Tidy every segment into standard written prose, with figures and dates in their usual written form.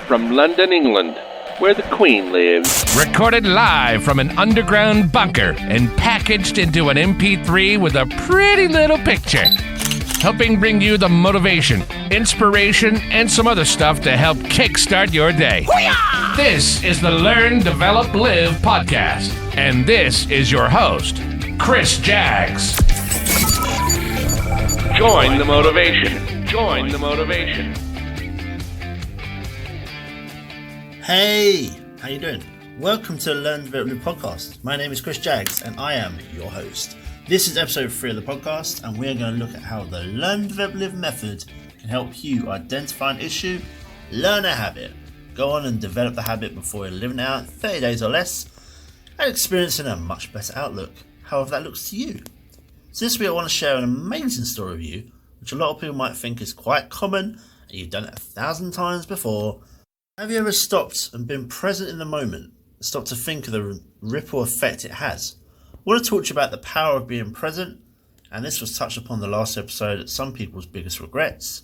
from London, England, where the Queen lives. Recorded live from an underground bunker and packaged into an MP3 with a pretty little picture. Helping bring you the motivation, inspiration, and some other stuff to help kickstart your day. Hoo-yah! This is the Learn, Develop, Live podcast. And this is your host, Chris Jaggs. Join the motivation. Join the motivation. Hey, how you doing? Welcome to the Learn, Develop, Live podcast. My name is Chris Jaggs and I am your host. This is episode 3 of the podcast, and we're going to look at how the Learn, Develop, Live method can help you identify an issue, learn a habit, go on and develop the habit before you're living it out 30 days or less, and experiencing a much better outlook, however that looks to you. So this week I want to share an amazing story with you, which a lot of people might think is quite common, and you've done it 1,000 times before. Have you ever stopped and been present in the moment, stopped to think of the ripple effect it has? I want to talk to you about the power of being present, and this was touched upon the last episode at some people's biggest regrets.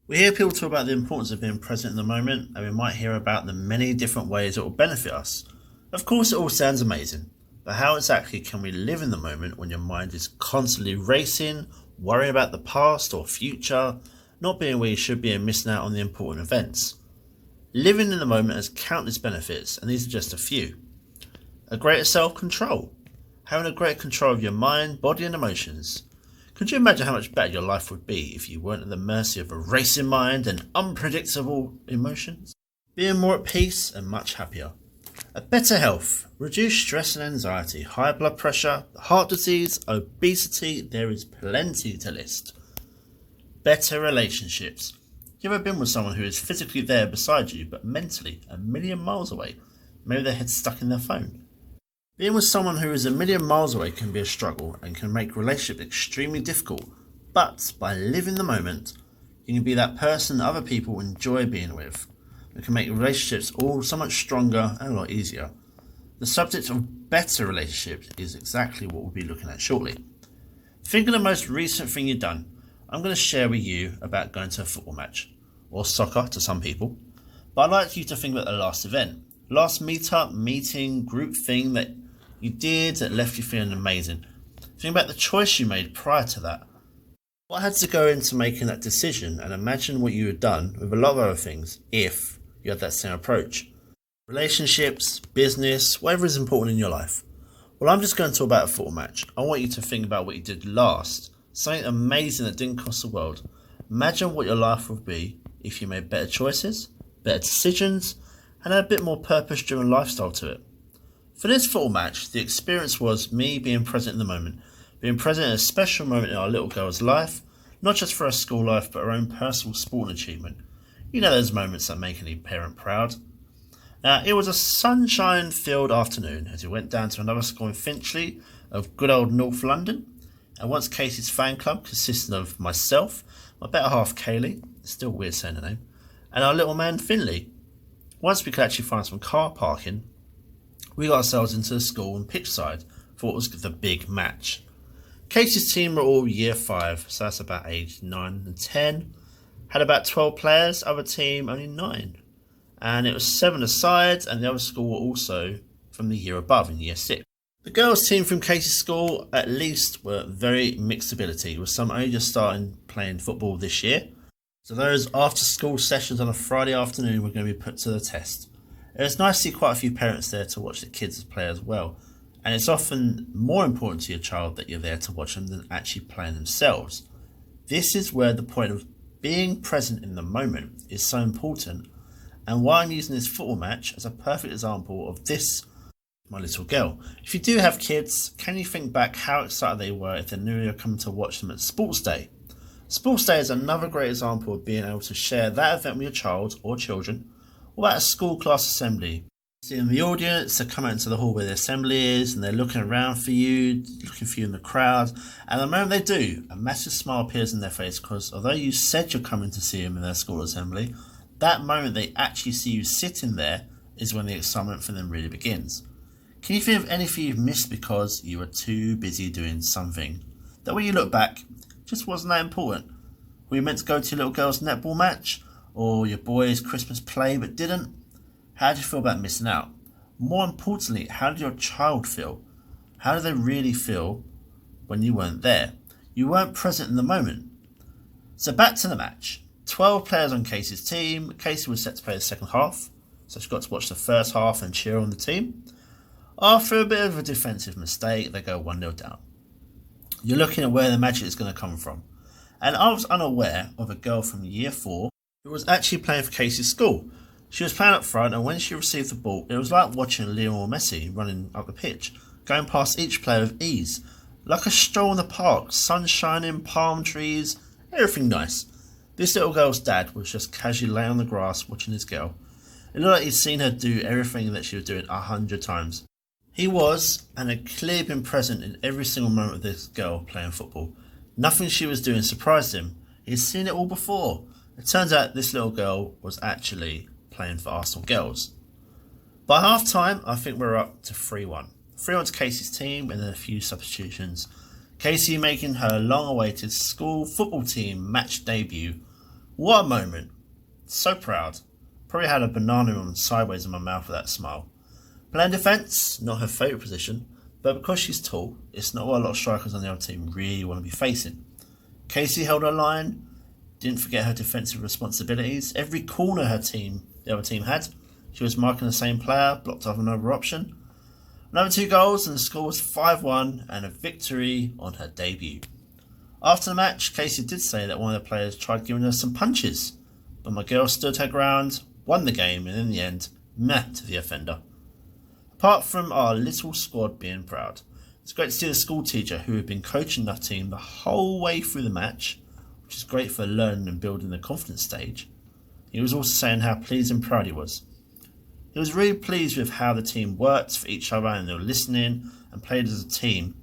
We hear people talk about the importance of being present in the moment, and we might hear about the many different ways it will benefit us. Of course, it all sounds amazing, but how exactly can we live in the moment when your mind is constantly racing, worrying about the past or future, not being where you should be and missing out on the important events? Living in the moment has countless benefits, and these are just a few. A greater self-control. Having a great control of your mind, body and emotions. Could you imagine how much better your life would be if you weren't at the mercy of a racing mind and unpredictable emotions? Being more at peace and much happier. A better health. Reduced stress and anxiety, high blood pressure, heart disease, obesity, there is plenty to list. Better relationships. You ever been with someone who is physically there beside you but mentally a million miles away? Maybe their head's stuck in their phone. Being with someone who is a million miles away can be a struggle and can make relationships extremely difficult, but by living the moment, you can be that person other people enjoy being with. It can make relationships all so much stronger and a lot easier. The subject of better relationships is exactly what we'll be looking at shortly. Think of the most recent thing you've done. I'm going to share with you about going to a football match, or soccer to some people, but I'd like you to think about the last event, last meetup, meeting, group thing that you did that left you feeling amazing. Think about the choice you made prior to that. What had to go into making that decision, and imagine what you had done with a lot of other things if you had that same approach. Relationships, business, whatever is important in your life. Well, I'm just going to talk about a football match. I want you to think about what you did last. Something amazing that didn't cost the world. Imagine what your life would be if you made better choices, better decisions, and had a bit more purpose-driven lifestyle to it. For this football match, the experience was me being present in the moment, being present in a special moment in our little girl's life, not just for her school life, but her own personal sporting achievement. You know those moments that make any parent proud. Now, it was a sunshine-filled afternoon as we went down to another school in Finchley of good old North London. And once Casey's fan club, consisting of myself, my better half Kaylee, still weird saying her name, and our little man Finley. Once we could actually find some car parking, we got ourselves into the school and pitch side for what was the big match. Casey's team were all year 5, so that's about age 9 and 10. Had about 12 players, other team only 9. And it was 7 aside, and the other school were also from the year above in year 6. The girls' team from Casey's school at least were very mixed ability, with some only just starting playing football this year. So those after school sessions on a Friday afternoon were going to be put to the test. It was nice to see quite a few parents there to watch the kids play as well. And it's often more important to your child that you're there to watch them than actually playing themselves. This is where the point of being present in the moment is so important, and why I'm using this football match as a perfect example of this, my little girl. If you do have kids, can you think back how excited they were if they knew you were coming to watch them at Sports Day? Sports Day is another great example of being able to share that event with your child or children, or at a school class assembly. Seeing the audience, they come out into the hall where the assembly is, and they're looking around for you, looking for you in the crowd, and the moment they do, a massive smile appears in their face, because although you said you're coming to see them in their school assembly, that moment they actually see you sitting there is when the excitement for them really begins. Can you think of anything you've missed because you were too busy doing something that when you look back, just wasn't that important? Were you meant to go to your little girl's netball match? or your boy's Christmas play but didn't? How did you feel about missing out? More importantly, how did your child feel? How did they really feel when you weren't there? You weren't present in the moment. So back to the match. 12 players on Casey's team. Casey was set to play the second half, so she got to watch the first half and cheer on the team. After a bit of a defensive mistake, they go 1-0 down. You're looking at where the magic is going to come from. And I was unaware of a girl from year 4 who was actually playing for Casey's school. She was playing up front, and when she received the ball, it was like watching Lionel Messi running up the pitch, going past each player with ease. Like a stroll in the park, sun shining, palm trees, everything nice. This little girl's dad was just casually laying on the grass watching his girl. It looked like he'd seen her do everything that she was doing 100 times. He was, and had clearly been present in every single moment of this girl playing football. Nothing she was doing surprised him. He'd seen it all before. It turns out this little girl was actually playing for Arsenal girls. By half time, I think we're up to 3-1. 3-1 to Casey's team, and then a few substitutions. Casey making her long-awaited school football team match debut. What a moment. So proud. Probably had a banana on sideways in my mouth with that smile. Playing defence, not her favourite position, but because she's tall, it's not what a lot of strikers on the other team really want to be facing. Casey held her line, didn't forget her defensive responsibilities. Every corner the other team had, she was marking the same player, blocked off another option. Another 2 goals, and the score was 5-1 and a victory on her debut. After the match, Casey did say that one of the players tried giving her some punches, but my girl stood her ground, won the game, and in the end, met to the offender. Apart from our little squad being proud, it's great to see the school teacher who had been coaching the team the whole way through the match, which is great for learning and building the confidence stage. He was also saying how pleased and proud he was. He was really pleased with how the team worked for each other, and they were listening and played as a team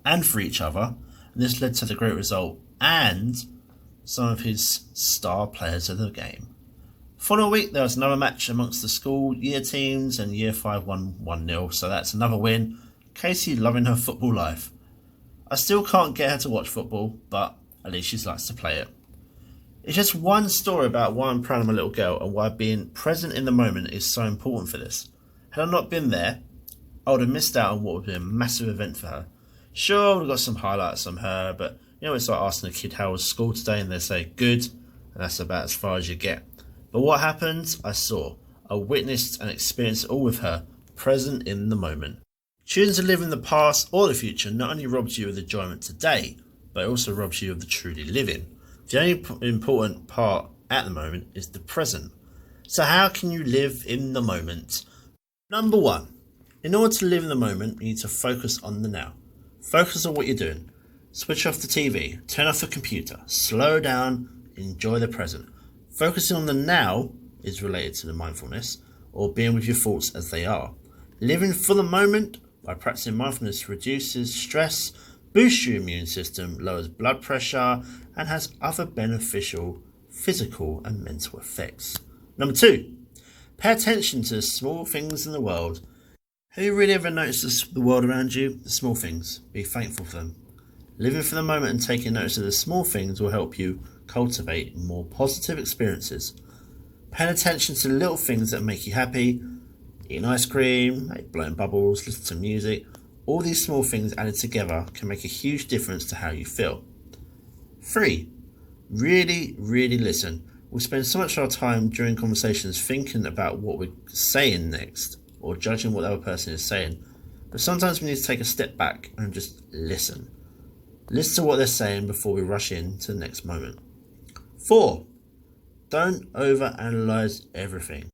and for each other, and this led to the great result and some of his star players of the game. Following week, there was another match amongst the school year teams, and year 5 won 1-0, so that's another win. Casey loving her football life. I still can't get her to watch football, but at least she likes to play it. It's just one story about why I'm proud of my little girl and why being present in the moment is so important for this. Had I not been there, I would have missed out on what would be a massive event for her. Sure, I would have got some highlights from her, but it's like asking a kid how was school today and they say good, and that's about as far as you get. But what happened, I saw. I witnessed and experienced it all with her, present in the moment. Choosing to live in the past or the future not only robs you of the enjoyment today, but it also robs you of the truly living. The only important part at the moment is the present. So how can you live in the moment? Number 1. In order to live in the moment, you need to focus on the now. Focus on what you're doing. Switch off the TV, turn off the computer, slow down, enjoy the present. Focusing on the now is related to the mindfulness, or being with your thoughts as they are. Living for the moment by practicing mindfulness reduces stress, boosts your immune system, lowers blood pressure, and has other beneficial physical and mental effects. Number 2, pay attention to the small things in the world. Have you really ever noticed the world around you? The small things. Be thankful for them. Living for the moment and taking notice of the small things will help you cultivate more positive experiences. Paying attention to the little things that make you happy, eating ice cream, blowing bubbles, listening to music, all these small things added together can make a huge difference to how you feel. 3, really listen. We spend so much of our time during conversations thinking about what we're saying next or judging what the other person is saying, but sometimes we need to take a step back and just listen. Listen to what they're saying before we rush into the next moment. 4, don't overanalyze everything.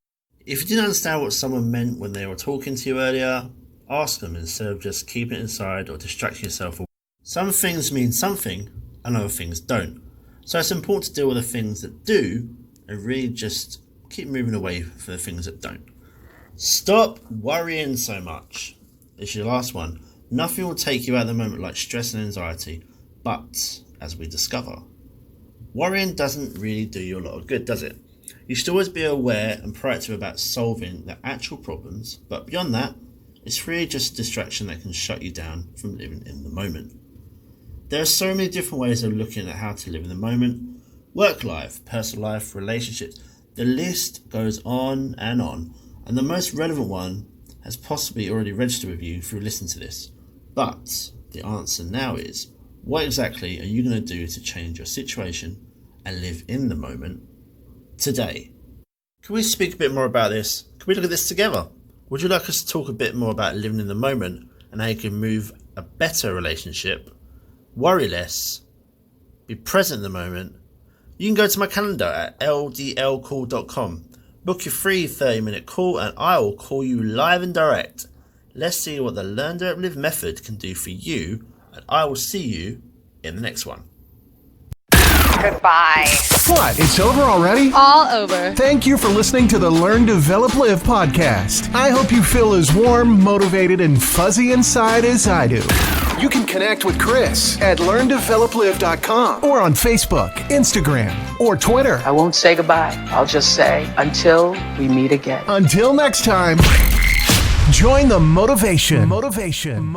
If you didn't understand what someone meant when they were talking to you earlier, ask them instead of just keeping it inside or distracting yourself. Some things mean something and other things don't. So it's important to deal with the things that do and really just keep moving away from the things that don't. Stop worrying so much. It's your last one. Nothing will take you out of the moment like stress and anxiety, but as we discover, worrying doesn't really do you a lot of good, does it? You should always be aware and proactive about solving the actual problems, but beyond that, it's really just a distraction that can shut you down from living in the moment. There are so many different ways of looking at how to live in the moment. work life, personal life, relationships. The list goes on. And the most relevant one has possibly already registered with you through listening to this. But the answer now is, what exactly are you going to do to change your situation and live in the moment today? Can we speak a bit more about this? Can we look at this together? Would you like us to talk a bit more about living in the moment and how you can move a better relationship, worry less, be present in the moment? You can go to my calendar at ldlcall.com, book your free 30-minute call, and I will call you live and direct. Let's see what the Learn, Develop, Live method can do for you, and I will see you in the next one. Goodbye. What? It's over already? All over. Thank you for listening to the Learn, Develop, Live podcast. I hope you feel as warm, motivated, and fuzzy inside as I do. You can connect with Chris at LearnDevelopLive.com or on Facebook, Instagram, or Twitter. I won't say goodbye. I'll just say until we meet again. Until next time, join the motivation. Motivation.